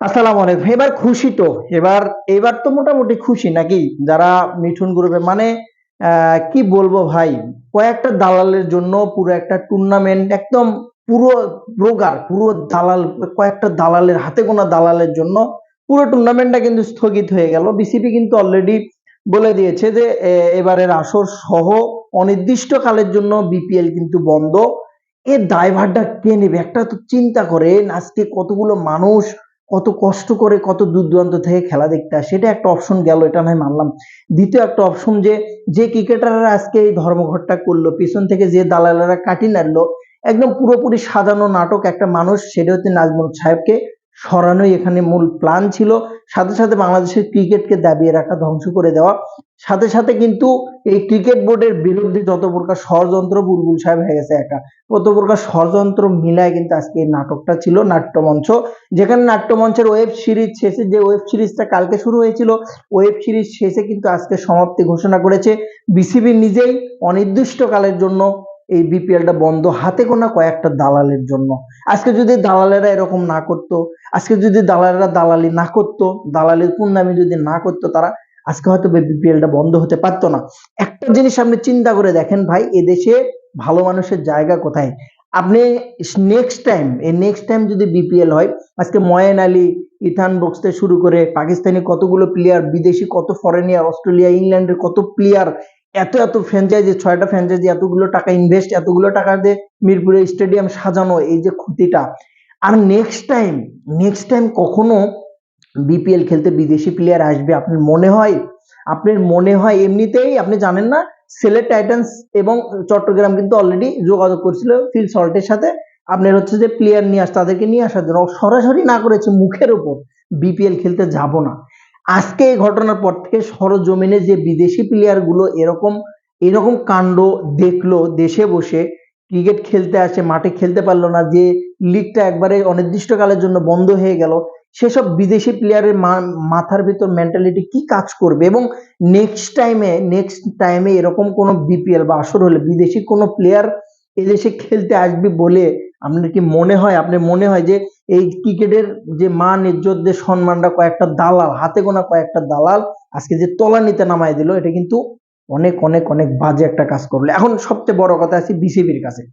আসসালামু আলাইকুম। এবার খুশি তো? এবার এবার তো মোটামুটি খুশি নাকি? যারা মিঠুন গ্রুপে মানে কি বলবো ভাই? কয়েকটা দালালের জন্য পুরো একটা টুর্নামেন্ট একদম পুরো পুরো দালাল কয়েকটা দালালের হাতে গোনা দালালের জন্য পুরো টুর্নামেন্টটা কিন্তু স্থগিত হয়ে গেল। বিসিবি কিন্তু অলরেডি বলে দিয়েছে যে এবারের আসর সহ অনির্দিষ্টকালের জন্য বিপিএল কিন্তু বন্ধ। এর দায়ভারটা কে নেবে? একটা তো চিন্তা করেন আজকে কতগুলো মানুষ কত কষ্ট করে কত দূর দূরান্ত থেকে খেলা দেখতে আসে, এটা একটা অপশন গেল, এটা আমি মানলাম। দ্বিতীয় একটা অপশন যে যে ক্রিকেটাররা আজকে এই ধর্মঘটটা করলো, পিছন থেকে যে দালালেরা কাটি নাড়লো, একদম পুরোপুরি সাজানো নাটক একটা মানুষ, সেটা হচ্ছে নাজমুল সাহেবকে সরানোই এখানে মূল প্ল্যান ছিল। সাথে সাথে বাংলাদেশের ক্রিকেটকে দাবিয়ে রাখা, ধ্বংস করে দেওয়া। সাথে সাথে কিন্তু এই ক্রিকেট বোর্ডের বিরুদ্ধে যত প্রকার ষড়যন্ত্র, বুলবুল সাহেব হয়ে গেছে একা, কত প্রকার ষড়যন্ত্র মিলায় কিন্তু আজকে এই নাটকটা ছিল, নাট্যমঞ্চ। যেখানে নাট্যমঞ্চের ওয়েব সিরিজ শেষে, যে ওয়েব সিরিজটা কালকে শুরু হয়েছিল, ওয়েব সিরিজ শেষে কিন্তু আজকে সমাপ্তি ঘোষণা করেছে বিসিবি নিজেই। অনির্দিষ্টকালের জন্য এই বিপিএলটা বন্ধ, হাতে গোনা কয়েকটা দালালের জন্য। আজকে যদি দালালেরা এরকম না করতো, আজকে যদি দালালেরা দালালি না করতো, দালালির পূর্ণামি যদি না করতো তারা, আজকে হয়তো বিপিএলটা বন্ধ হতে পারতো না। একটা জিনিস আপনি চিন্তা করে দেখেন ভাই, এদেশে ভালো মানুষের জায়গা কোথায়? আপনি নেক্সট টাইম যদি বিপিএল হয়, আজকে ময়েন আলী, ইথান বক্স থেকে শুরু করে পাকিস্তানি কতগুলো প্লেয়ার, বিদেশি কত ফরেনিয়ার, অস্ট্রেলিয়া, ইংল্যান্ডের কত প্লেয়ার, এত এত ফ্র্যাঞ্চাইজি, 6টা ফ্র্যাঞ্চাইজি, এতগুলো টাকা ইনভেস্ট, এতগুলো টাকা দিয়ে মিরপুরে স্টেডিয়াম সাজানো, এই যে ক্ষতিটা। আর নেক্সট টাইম কখনো বিপিএল খেলতে বিদেশি প্লেয়ার আসবে আপনার মনে হয়? এমনিতেই আপনি জানেন না, সিলেট টাইটান্স এবং চট্টগ্রাম কিন্তু অলরেডি যোগাযোগ করছিল ফিল সল্টের সাথে, আপনার হচ্ছে যে প্লেয়ার তাদেরকে নিয়ে আসার জন্য। সরাসরি না করেছে মুখের উপর, বিপিএল খেলতে যাব না। আজকে এই ঘটনার পর থেকে সরজমিনে যে বিদেশি প্লেয়ার গুলো এরকম এরকম কাণ্ড দেখলো, দেশে বসে ক্রিকেট খেলতে আসে, মাঠে খেলতে পারলো না, যে লিগটা একবারে অনির্দিষ্টকালের জন্য বন্ধ হয়ে গেল, সেসব বিদেশি প্লেয়ারের মাথার ভিতর মেন্টালিটি কি কাজ করবে? এবং নেক্সট টাইমে এরকম কোনো বিপিএল বা আসর হলে বিদেশি কোনো প্লেয়ার এদেশে খেলতে আসবে বলে আপনার মনে হয় যে এই ক্রিকেটের যে মান ইজ্জত, যে সম্মানটা কয়েকটা দালাল, হাতে গোনা কয়েকটা দালাল আজকে যে তলানিতে নামাই দিল, এটা কিন্তু অনেক অনেক অনেক বাজে একটা কাজ করলো। এখন সবচেয়ে বড় কথা আছে বিসিবির কাছে।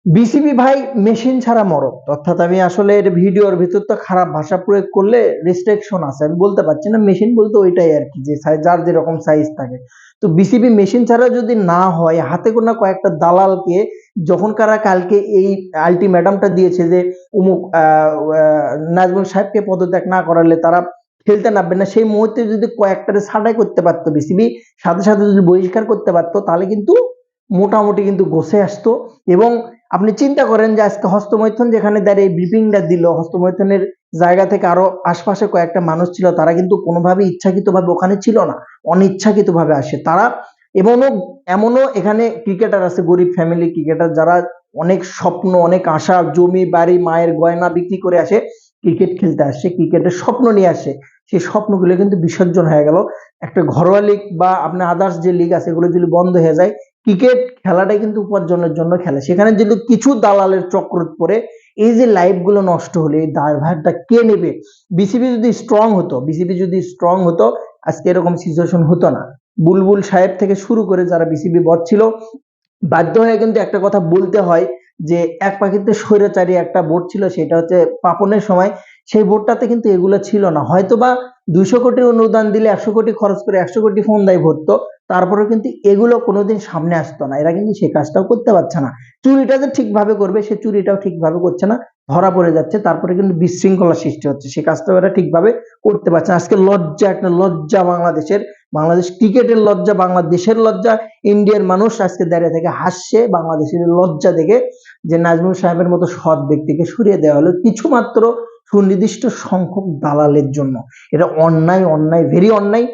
বিসিবি ভাই মেশিন ছাড়া মরদ, অর্থাৎ আমি আসলে এর ভিডিওর ভিতর তো খারাপ ভাষা প্রয়োগ করলে রেস্ট্রিকশন আছে, আমি বলতে পারছি না। মেশিন বলতে ওইটাই আর কি, যে যার যেরকম সাইজ থাকে। তো বিসিবি মেশিন ছাড়া যদি না হয়, হাতে গোনা কয়েকটা দালালকে, যখন কারা কালকে এই আলটিমেটামটা দিয়েছে যে অমুক নাজমুল সাহেবকে পদত্যাগ না করালে তারা খেলতে নামবে না, সেই মুহূর্তে যদি কয়েকটারে ছাঁটাই করতে পারতো বিসিবি, সাথে সাথে যদি বহিষ্কার করতে পারতো, তাহলে কিন্তু মোটামুটি কিন্তু গোছে আসতো। এবং আপনি চিন্তা করেন যে আজকে হস্তমৈথুন যেখানে দাঁড়িয়ে ব্রিফিংটা দিল, হস্তমৈথুনের জায়গা থেকে আরো আশপাশে কয়েকটা মানুষ ছিল, তারা কিন্তু কোনোভাবে ইচ্ছাকৃতভাবে ওখানে ছিল না, অনিচ্ছাকৃতভাবে আসে তারা। এমনও এমনও এখানে ক্রিকেটার আছে, গরিব ফ্যামিলি ক্রিকেটার, যারা অনেক স্বপ্ন, অনেক আশা, জমি বাড়ি, মায়ের গয়না বিক্রি করে আসে, ক্রিকেট খেলতে আসে, ক্রিকেটের স্বপ্ন নিয়ে আসে। সেই স্বপ্নগুলো কিন্তু বিসর্জন হয়ে গেল। একটা ঘরোয়া লিগ বা আপনার আদার্স যে লিগ আছে, এগুলো যদি বন্ধ হয়ে যায়, ক্রিকেট খেলাটাই কিন্তু উপার্জনের জন্য খেলে, সেখানে যদি কিছু দালালের চক্র পড়ে এই যে লাইফ গুলো নষ্ট হলে, এই দায়ভারটা কে নেবে? বিসিবি যদি স্ট্রং হতো আজকে এরকম সিচুয়েশন হতো না। বুলবুল সাহেব থেকে শুরু করে যারা বিসিবি বস ছিল, বাধ্য হয়ে কিন্তু একটা কথা বলতে হয় যে এক পাখিতে স্বৈরাচারী একটা বোর্ড ছিল, সেটা হচ্ছে পাপনের সময়। সেই বোর্ডটাতে কিন্তু এগুলো ছিল না, হয়তোবা 200 কোটি অনুদান দিলে 100 কোটি খরচ করে 100 কোটি ফোন দেয় ভরতো, তারপরে কিন্তু এগুলো কোনোদিন সামনে আসতো না। এরা কিন্তু সে কাজটাও করতে পারছে না। চুরিটা যে ঠিকভাবে করবে, সে চুরিটাও ঠিকভাবে করছে না, ধরা পড়ে যাচ্ছে, তারপরে কিন্তু বিশৃঙ্খলা সৃষ্টি হচ্ছে, সে কাজটাও এরা ঠিকভাবে করতে পারছে না। আজকে লজ্জা, একটা লজ্জা বাংলাদেশের, বাংলাদেশ ক্রিকেটের লজ্জা, বাংলাদেশের লজ্জা। ইন্ডিয়ার মানুষ আজকে দাঁড়িয়ে থেকে হাসছে বাংলাদেশের লজ্জা দেখে, যে নাজমুল সাহেবের মতো সৎ ব্যক্তিকে সরিয়ে দেওয়া হলো কিছুমাত্র সুনির্দিষ্ট সংখ্যক দালালের জন্য। এটা অন্যায়, অন্যায়, ভেরি অন্যায়।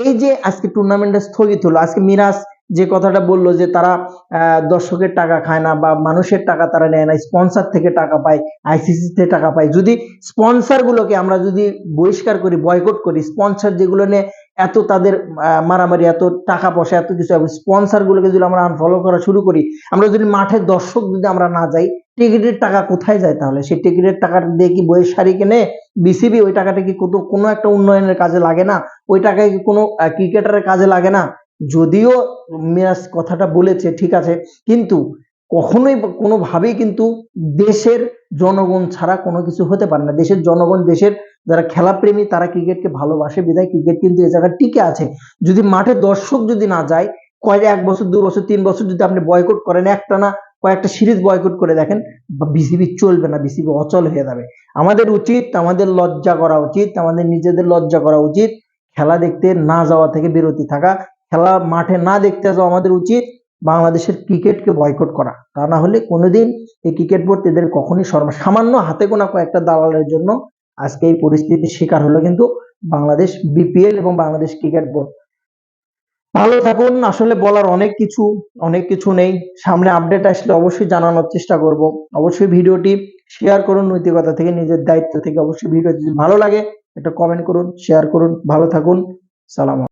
এই যে আজকে টুর্নামেন্টটা স্থগিত হলো, আজকে মিরাজ যে কথাটা বললো যে তারা দর্শকের টাকা খায় না বা মানুষের টাকা তারা নেয় না, স্পন্সর থেকে টাকা পায়, আইসিসি থেকে টাকা পায়। যদি স্পন্সর গুলোকে আমরা যদি বহিষ্কার করি, বয়কট করি, স্পন্সর যেগুলো নিয়ে এত তাদের মারামারি, এত টাকা পয়সা, এত কিছু, স্পন্সর গুলোকে যদি আমরা আনফলো করা শুরু করি, আমরা যদি মাঠে দর্শক যদি আমরা না যাই, টিকিটের টাকা কোথায় যায় তাহলে? সেই টিকিটের টাকা দিয়ে কি বইয়ের শাড়ি কেনে বিসিবি? ওই টাকাটা কি কোনো একটা উন্নয়নের কাজে লাগে না? ওই টাকায় কি কোনো ক্রিকেটারের কাজে লাগে না? যদিও মিরাজ কথাটা বলেছে ঠিক আছে, কিন্তু কখনোই কোনোভাবেই কিন্তু দেশের জনগণ ছাড়া কোনো কিছু হতে পারে না। দেশের জনগণ, দেশের যারা খেলাপ্রেমী তারা ক্রিকেটকে ভালোবাসে বিধায় ক্রিকেট কিন্তু এ জায়গায় টিকে আছে। যদি মাঠে দর্শক যদি না যায়, এক বছর, 2 বছর, 3 বছর যদি আপনি বয়কট করেন, একটানা কয়েকটা সিরিজ বয়কট করে দেখেন, বিসিবি চলবে না, বিসিবি অচল হয়ে যাবে। আমাদের উচিত, আমাদের লজ্জা করা উচিত, আমাদের নিজেদের লজ্জা করা উচিত, খেলা দেখতে না যাওয়া থেকে বিরতি থাকা, খেলা মাঠে না দেখতে যাওয়া। আমাদের উচিত বাংলাদেশের ক্রিকেটকে বয়কট করা। তা না হলে কোনোদিন এই ক্রিকেট বোর্ড এদের কখনই সামান্য হাতে গোনা কয়েকটা দালালের জন্য আজকে এই পরিস্থিতির শিকার হলো কিন্তু বাংলাদেশ বিপিএল এবং বাংলাদেশ ক্রিকেট বোর্ড। ভালো থাকুন। আসলে বলার অনেক কিছু নেই। সামনে আপডেট আসলে অবশ্যই জানানোর চেষ্টা করব। অবশ্যই ভিডিওটি শেয়ার করুন, নৈতিকতা থেকে, নিজের দায়িত্ব থেকে। অবশ্যই ভিডিও যদি ভালো লাগে একটা কমেন্ট করুন, শেয়ার করুন। ভালো থাকুন। সালাম।